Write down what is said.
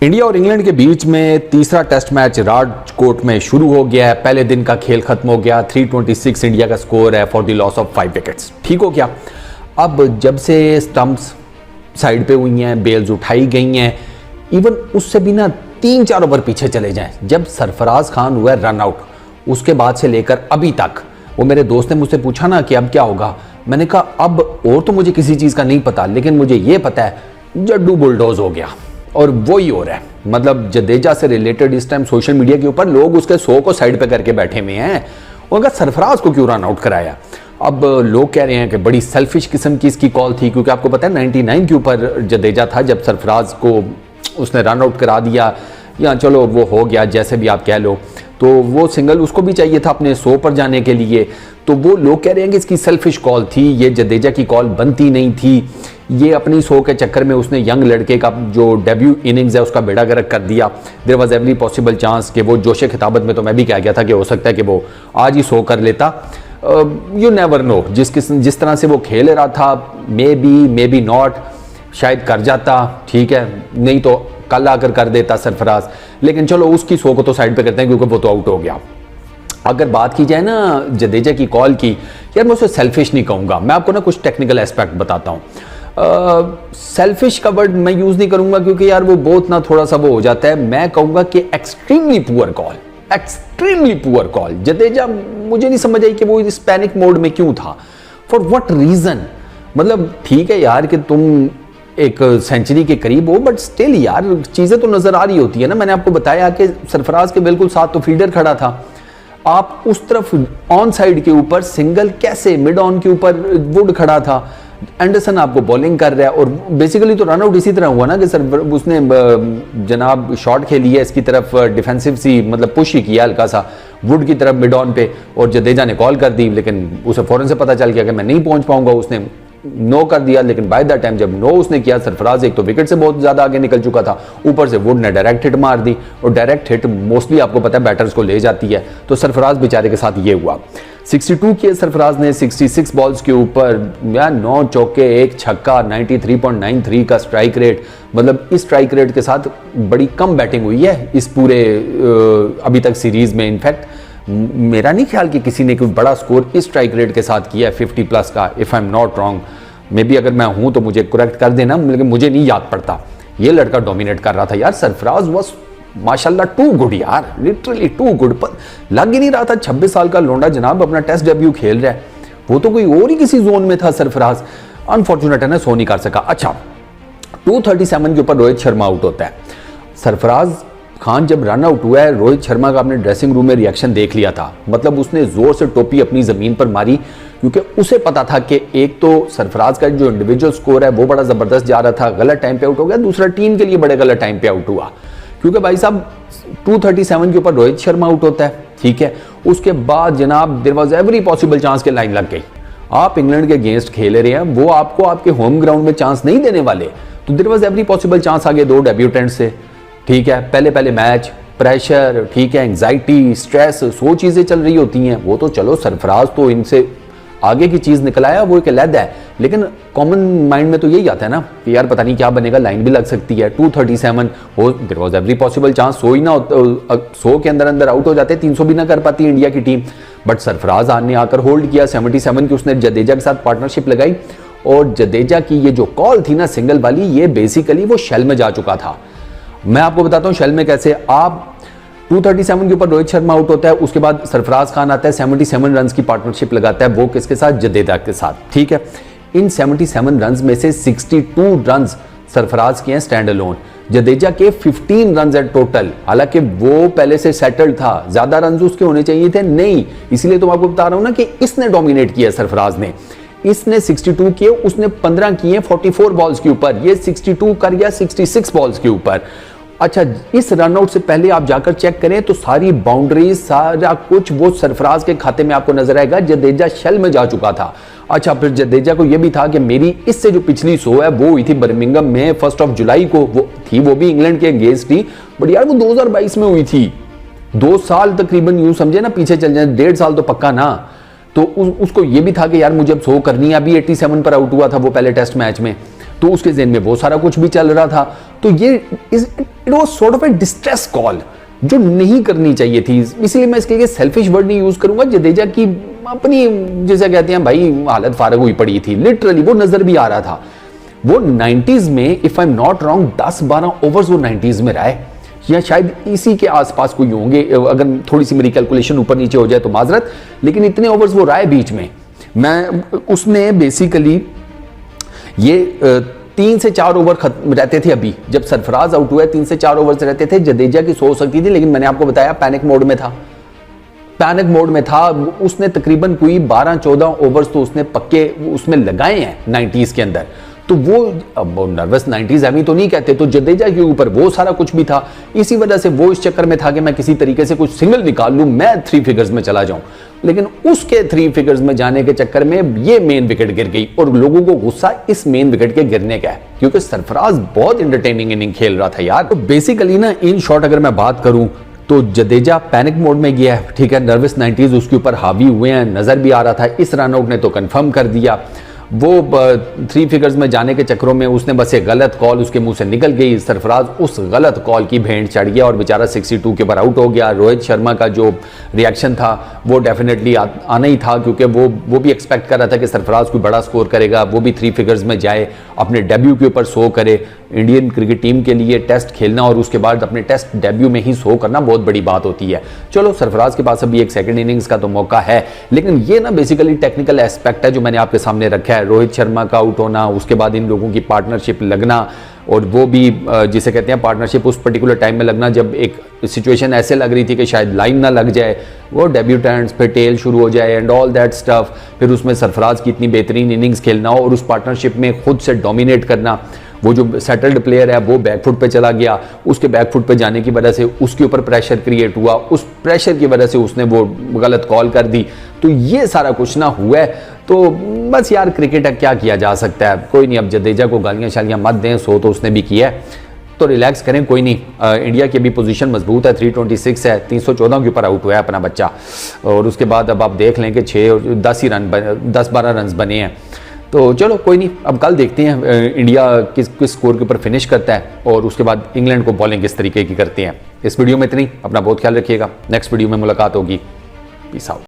India और England के बीच में तीसरा टेस्ट मैच राजकोट में शुरू हो गया है। पहले दिन का खेल खत्म हो गया। 326 इंडिया का स्कोर है for the loss of 5 wickets. ठीक हो गया। अब जब से स्टंप्स साइड पे हुई हैं, बेल्स उठाई गई हैं, इवन उससे भी ना 3-4 ओवर पीछे चले जाएं, जब सरफराज खान हुआ रन आउट, उसके बाद से लेकर अभी तक, वो मेरे दोस्त ने मुझसे पूछा ना कि अब क्या होगा, मैंने कहा अब और तो मुझे किसी चीज़ का नहीं पता, लेकिन मुझे ये पता है जड्डू बुलडोज हो गया और वही हो रहा है। मतलब जडेजा से रिलेटेड इस टाइम सोशल मीडिया के ऊपर लोग उसके 100 को साइड पे करके बैठे हुए हैं। उनका सरफराज को क्यों रन आउट कराया। अब लोग कह रहे हैं कि बड़ी सेल्फिश किस्म की इसकी कॉल थी, क्योंकि आपको पता है 99 के ऊपर जडेजा था जब सरफराज को उसने रन आउट करा दिया, या चलो वो हो गया जैसे भी आप कह लो, तो वो सिंगल उसको भी चाहिए था अपने 100 पर जाने के लिए। तो वो लोग कह रहे हैं कि इसकी सेल्फिश कॉल थी, ये जडेजा की कॉल बनती नहीं थी, ये अपनी 100 के चक्कर में उसने यंग लड़के का जो डेब्यू इनिंग्स है उसका बेड़ा गर्क कर दिया। There was every possible chance कि वो जोशे खिताबत में, तो मैं भी कह गया था कि हो सकता है कि वो आज ही 100 कर लेता। यू नेवर नो, जिस तरह से वो खेल रहा था, मे बी नॉट, शायद कर जाता, ठीक है, नहीं तो कल आकर कर देता सरफराज। लेकिन चलो उसकी 100 को तो साइड पे करते हैं क्योंकि वो तो आउट हो गया। अगर बात की जाए ना जडेजा की कॉल की, यार मैं उसे सेल्फिश नहीं कहूँगा, मैं आपको ना कुछ टेक्निकल एस्पेक्ट बताता हूँ। सेल्फिश का वर्ड मैं यूज़ नहीं करूँगा क्योंकि यार वो बहुत ना थोड़ा सा वो हो जाता है। मैं कहूँगा कि extremely poor call, extremely poor call. Jadeja मुझे नहीं समझ आई कि वो इस पैनिक मोड में क्यों था, फॉर व्हाट रीज़न। मतलब ठीक है यार कि तुम एक सेंचुरी के करीब हो, बट स्टिल यार चीज़ें तो नज़र आ रही होती है ना। मैंने आपको बताया कि सरफराज के बिल्कुल साथ तो फील्डर खड़ा था, आप उस तरफ ऑन साइड के ऊपर सिंगल कैसे, मिड ऑन के ऊपर वुड खड़ा था, एंडरसन आपको बॉलिंग कर रहा है, और बेसिकली तो रन आउट इसी तरह हुआ ना कि सर उसने जनाब शॉट खेली है इसकी तरफ, डिफेंसिव सी मतलब पुश ही किया हल्का सा वुड की तरफ मिड ऑन पे, और जडेजा ने कॉल कर दी, लेकिन उसे फौरन से पता चल गया कि मैं नहीं पहुंच पाऊंगा, उसने नो कर दिया। लेकिन बाय द टाइम जब नो उसने किया, सरफराज एक तो विकेट से बहुत ज्यादा आगे निकल चुका था, ऊपर से वुड ने डायरेक्ट हिट मार दी, और डायरेक्ट हिट मोस्टली आपको पता है बैटर्स को ले जाती है, तो सरफराज बेचारे के साथ ये हुआ। 62 किए सरफराज ने 66 बॉल्स के ऊपर, 9 चौके 1 छक्का, 93.93 का स्ट्राइक रेट। मतलब इस स्ट्राइक रेट के साथ बड़ी कम बैटिंग हुई है इस पूरे अभी तक सीरीज में। इनफैक्ट मेरा नहीं ख्याल कि किसी ने कोई बड़ा स्कोर इस स्ट्राइक रेट के साथ किया है 50 प्लस का, if I am not wrong. May be अगर मैं हूं तो मुझे करेक्ट कर देना, लेकिन मुझे नहीं याद पड़ता। ये लड़का डोमिनेट कर रहा था यार। सरफराज वाज माशाल्लाह टू गुड यार, लिटरली टू गुड। लग ही नहीं रहा था 26 साल का लोंडा जनाब अपना टेस्ट डेब्यू खेल रहा है, वो तो कोई और ही किसी जोन में था सरफराज। अनफॉर्चुनेट है ना, सो नहीं कर सका। अच्छा, 237 के ऊपर रोहित शर्मा आउट होता है। सरफराज खान जब रन आउट हुआ है, रोहित शर्मा का अपने ड्रेसिंग रूम में रिएक्शन देख लिया था। मतलब उसने जोर से टोपी अपनी जमीन पर मारी, क्योंकि उसे पता था कि एक तो सरफराज का जो इंडिविजुअल स्कोर है वो बड़ा जबरदस्त जा रहा था, गलत टाइम पे आउट हो गया, दूसरा टीम के लिए बड़े गलत टाइम पे आउट हुआ, क्योंकि भाई साहब 237 के ऊपर रोहित शर्मा आउट होता है, ठीक है। उसके बाद जनाब there was every possible chance के लाइन लग गई। आप इंग्लैंड के अगेंस्ट खेल रहे हैं, वो आपको आपके होम ग्राउंड में चांस नहीं देने वाले, तो there was every possible chance आगे 2 डेब्यूटेंट से, ठीक है। पहले मैच, प्रेशर, ठीक है, एंग्जाइटी, स्ट्रेस, 100 चीजें चल रही होती हैं। वो तो चलो सरफराज तो इनसे आगे की चीज निकलाया, वो एक अलग है, लेकिन कॉमन माइंड में तो यही आता है ना कि यार पता नहीं क्या बनेगा, लाइन भी लग सकती है। 237 हो, there was every possible chance, 100 ही ना, 100 के अंदर आउट हो जाते, 300 भी ना कर पाती इंडिया की टीम। बट सरफराज ने आकर होल्ड किया 77 की, उसने जडेजा के साथ पार्टनरशिप लगाई, और जडेजा की ये जो कॉल थी ना सिंगल वाली, ये बेसिकली वो शेल में जा चुका था। मैं आपको बताता हूं शेल में कैसे। आप 237 के ऊपर रोहित शर्मा आउट होता है, उसके बाद सरफराज खान आता है, 77 रन की पार्टनरशिप लगाता है, वो किसके साथ, जडेजा के साथ, ठीक है। इन 77 रन में से 62 रन सरफराज के हैं स्टैंड अलोन, जडेजा के 15 रन है टोटल। हालांकि वो पहले से सेटल्ड था, ज्यादा रन उसके होने चाहिए थे, नहीं, इसीलिए तो आपको बता रहा हूं ना कि इसने डोमिनेट किया सरफराज ने। इसने 62 किए, उसने 15 किए 44 बॉल्स के ऊपर, ये 62 कर गया 66 बॉल्स के ऊपर। अच्छा, इस रनआउट से पहले आप जाकर चेक करें तो सारी बाउंड्रीज, सारा कुछ वो सरफराज के खाते में आपको नजर आएगा। जडेजा शेल में जा चुका था। अच्छा, फिर जडेजा को यह भी था कि मेरी इससे जो पिछली 100 है वो हुई थी बर्मिंघम में 1 जुलाई को, वो भी इंग्लैंड के अगेंस्ट थी, बट यार वो 2022 में हुई थी। 2 साल तकरीबन यूं समझे ना पीछे चल जाए, 1.5 साल तो पक्का ना। तो उसको ये भी था कि यार मुझे अब 100 करनी है। अभी 87 पर आउट हुआ था वो पहले टेस्ट मैच में, तो उसके ज़हन में वो सारा कुछ भी चल रहा था। तो ये it was sort of A distress call जो नहीं करनी चाहिए थी। इसलिए मैं इसके लिए सेल्फिश वर्ड नहीं यूज करूंगा। जडेजा की अपनी, जैसे कहते हैं भाई, हालत फारग हुई पड़ी थी, लिटरली वो नजर भी आ रहा था। वो 90s में, if I am not wrong, 10-12 overs वो 90s में रहा है, या शायद इसी के आसपास कोई होंगे, अगर थोड़ी सी मेरी कैलकुलेशन ऊपर नीचे हो जाए तो माजरत, लेकिन इतने ओवर्स वो रहा है बीच में। उसने बेसिकली ये 3 से 4 ओवर रहते थे। अभी जब सरफराज आउट हुआ 3 से 4 ओवर रहते थे। जडेजा की 100 हो सकती थी, लेकिन मैंने आपको बताया पैनिक मोड में था। उसने तकरीबन कोई 12-14 ओवर्स तो उसने पक्के उसमें लगाए हैं 90s के अंदर। तो वो अब नर्वस 90s एमी तो नहीं कहते, तो जडेजा के ऊपर वो सारा कुछ भी था। इसी वजह से वो इस चक्कर में था कि मैं किसी तरीके से कुछ सिंगल निकाल लूं, मैं 3 फिगर्स में चला जाऊं। लेकिन उसके 3 फिगर्स में जाने के चक्कर में ये मेन विकेट गिर गई, और लोगों को गुस्सा इस मेन विकेट के गिरने का है, क्योंकि सरफराज बहुत इंटरटेनिंग इनिंग खेल रहा था यार। तो बेसिकली ना, इन शॉर्ट अगर मैं बात करूं तो जडेजा पैनिक मोड में गया है, ठीक है। नर्वस 90s उसके ऊपर हावी हुए हैं, नजर भी आ रहा था। इस रनआउट ने तो कंफर्म कर दिया। वो 3 फिगर्स में जाने के चक्करों में उसने बस एक गलत कॉल उसके मुंह से निकल गई। सरफराज उस गलत कॉल की भेंट चढ़ गया और बेचारा 62 के ऊपर आउट हो गया। रोहित शर्मा का जो रिएक्शन था वो डेफिनेटली आना ही था, क्योंकि वो भी एक्सपेक्ट कर रहा था कि सरफराज कोई बड़ा स्कोर करेगा, वो भी 3 फिगर्स में जाए, अपने डेब्यू के ऊपर 100 करे। इंडियन क्रिकेट टीम के लिए टेस्ट खेलना और उसके बाद अपने टेस्ट डेब्यू में ही 100 करना बहुत बड़ी बात होती है। चलो, सरफराज के पास अभी एक सेकंड इनिंग्स का तो मौका है, लेकिन ये ना बेसिकली टेक्निकल एस्पेक्ट है जो मैंने आपके सामने रखा है। रोहित शर्मा का आउट होना, उसके बाद इन लोगों की पार्टनरशिप लगना, और वो भी जिसे कहते हैं पार्टनरशिप उस पर्टिकुलर टाइम में लगना जब एक सिचुएशन ऐसे लग रही थी कि शायद लाइन ना लग जाए, वो डेब्यूटेंट्स फिर टेल शुरू हो जाए एंड ऑल दैट स्टफ। फिर उसमें सरफराज की इतनी बेहतरीन इनिंग्स खेलना और उस पार्टनरशिप में खुद से डोमिनेट करना। वो जो सेटल्ड प्लेयर है वो बैकफुट पे चला गया, उसके बैकफुट पे जाने की वजह से उसके ऊपर प्रेशर क्रिएट हुआ, उस प्रेशर की वजह से उसने वो गलत कॉल कर दी। तो ये सारा कुछ ना हुआ है। तो बस यार, क्रिकेट है, क्या किया जा सकता है। कोई नहीं, अब जडेजा को गालियां शालियां मत दें, 100 तो उसने भी किया है, तो रिलैक्स करें, कोई नहीं। इंडिया की अभी पोजीशन मजबूत है, 326 है, 314 के ऊपर आउट हुआ है अपना बच्चा। और उसके बाद अब आप देख लें कि 10-12 रन बने हैं। तो चलो कोई नहीं, अब कल देखते हैं इंडिया किस स्कोर के ऊपर फिनिश करता है, और उसके बाद इंग्लैंड को बॉलिंग किस तरीके की करते हैं। इस वीडियो में इतनी, अपना बहुत ख्याल रखिएगा। नेक्स्ट वीडियो में मुलाकात होगी। Peace out.